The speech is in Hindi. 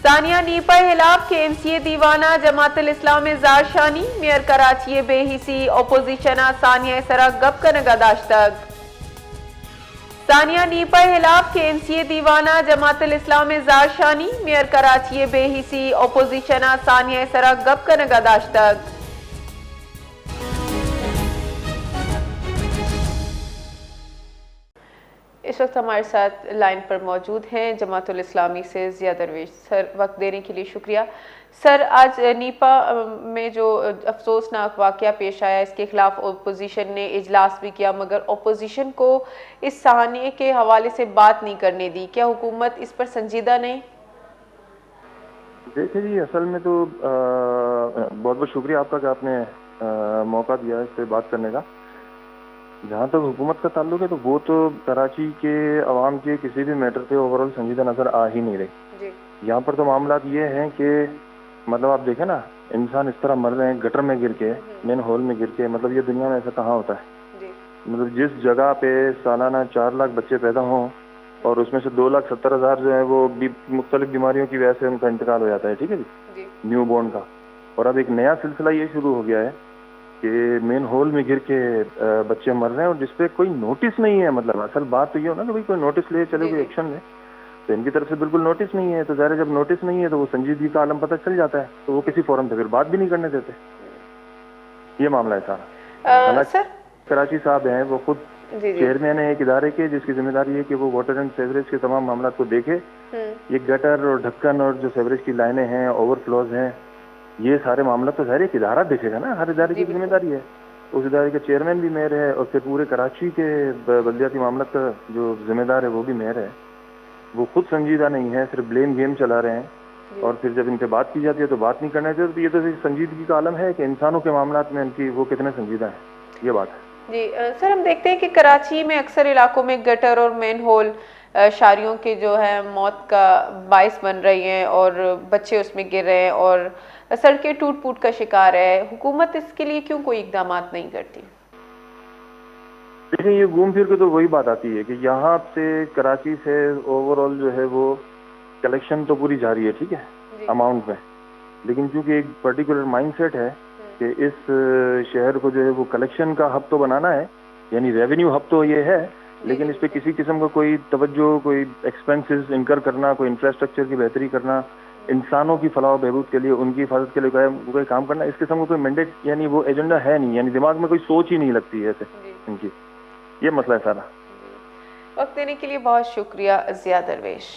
सानिया नीपा हिलाफ के एमसीए दीवाना जमातल इस्लाम जार शानी मेयर कराची बेहिसी ओपोजिशन सानिया सरा गप का नगादाश तक। सानिया नीपा हिलाफ के एमसीए दीवाना जमातल इस्लाम जार शानी मेयर कराची बेहिसी ओपोजिशन सानिया सरा गप का नगादाश तक। इस वक्त हमारे साथ लाइन पर मौजूद हैं जमातुल इस्लामी से ज़िया दरवेश। सर, वक्त देने के लिए शुक्रिया। सर, आज नीपा में जो अफसोसनाक वाक़या पेश आया, इसके खिलाफ ओपोजिशन ने इजलास भी किया, मगर ओपोजिशन को इस सानिया के हवाले से बात नहीं करने दी। क्या हुकूमत इस पर संजीदा नहीं? देखिए जी, असल में तो बहुत बहुत शुक्रिया आपका कि आपने मौका दिया इस पर बात करने का। जहाँ तक हुकूमत का ताल्लुक है तो वो तो कराची के अवाम के किसी भी मैटर पे ओवरऑल संजीदा नजर आ ही नहीं रही। यहाँ पर तो मामला ये हैं कि मतलब आप देखें ना, इंसान इस तरह मर रहे हैं गटर में गिर के, मेन होल में गिर के। मतलब ये दुनिया में ऐसा कहाँ होता है? मतलब जिस जगह पे सालाना 4 लाख बच्चे पैदा हों और उसमें से 2,70,000 जो है वो मुख्तलिफ बीमारियों की वजह से उनका इंतकाल हो जाता है, ठीक है जी, न्यू बॉर्न का। और अब एक नया सिलसिला ये शुरू हो गया है कि मेन होल में गिर के बच्चे मर रहे हैं और जिसपे कोई नोटिस नहीं है। मतलब असल बात तो ये हो ना कि भाई कोई नोटिस ले चले, कोई एक्शन ले, तो इनकी तरफ से बिल्कुल नोटिस नहीं है। तो ज़ाहिर जब नोटिस नहीं है तो वो संजीदगी का आलम पता चल जाता है, तो वो किसी फोरम पे फिर बात भी नहीं करने देते। ये मामला है सारा। हालांकि कराची साहब हैं, वो खुद चेयरमैन है एक इदारे के जिसकी जिम्मेदारी है कि वो वाटर एंड सेवरेज के तमाम मामला को देखे। ये गटर और ढक्कन और जो सेवरेज की लाइनें हैं, ओवरफ्लोज हैं, ये सारे मामला तो ज़ाहिर एक इदारा देखेगा ना, हर इदारे की जिम्मेदारी है। उस इदारे के चेयरमैन भी मेयर है और फिर पूरे कराची के बल्दियाती मामला का जो जिम्मेदार है वो भी मेयर है। वो खुद संजीदा नहीं है, सिर्फ ब्लेम गेम चला रहे हैं। और फिर जब इन पे बात की जाती है तो बात नहीं करना चाहिए। तो ये तो संजीदगी का आलम है कि इंसानों के मामला में इनकी वो कितने संजीदा है, ये बात है जी। सर, हम देखते हैं कि कराची में अक्सर इलाकों में गटर और मेन होल शारियों के जो है मौत का बाइस बन रही हैं और बच्चे उसमें गिर रहे हैं और सड़कें टूट फूट का शिकार है। हुकूमत इसके लिए क्यों कोई इकदाम नहीं करती? देखिए, ये घूम फिर के तो वही बात आती है कि यहाँ से कराची से ओवरऑल जो है वो कलेक्शन तो पूरी जारी है, ठीक है, अमाउंट में। लेकिन क्योंकि एक पर्टिकुलर माइंडसेट है कि इस शहर को जो है वो कलेक्शन का हब तो बनाना है, यानी रेवेन्यू हब तो ये है, लेकिन इस पे किसी किस्म का कोई तवज्जो, कोई एक्सपेंसेस इनकर करना, कोई इंफ्रास्ट्रक्चर की बेहतरी करना, इंसानों की फलाह बहबूद के लिए, उनकी हिफाजत के लिए कोई काम करना, इस किस्म का कोई मैंडेट यानी वो एजेंडा है नहीं। यानी दिमाग में कोई सोच ही नहीं लगती है ऐसे इनकी। ये मसला है सारा। वक्त देने के लिए बहुत शुक्रिया ज़िया दरवेश।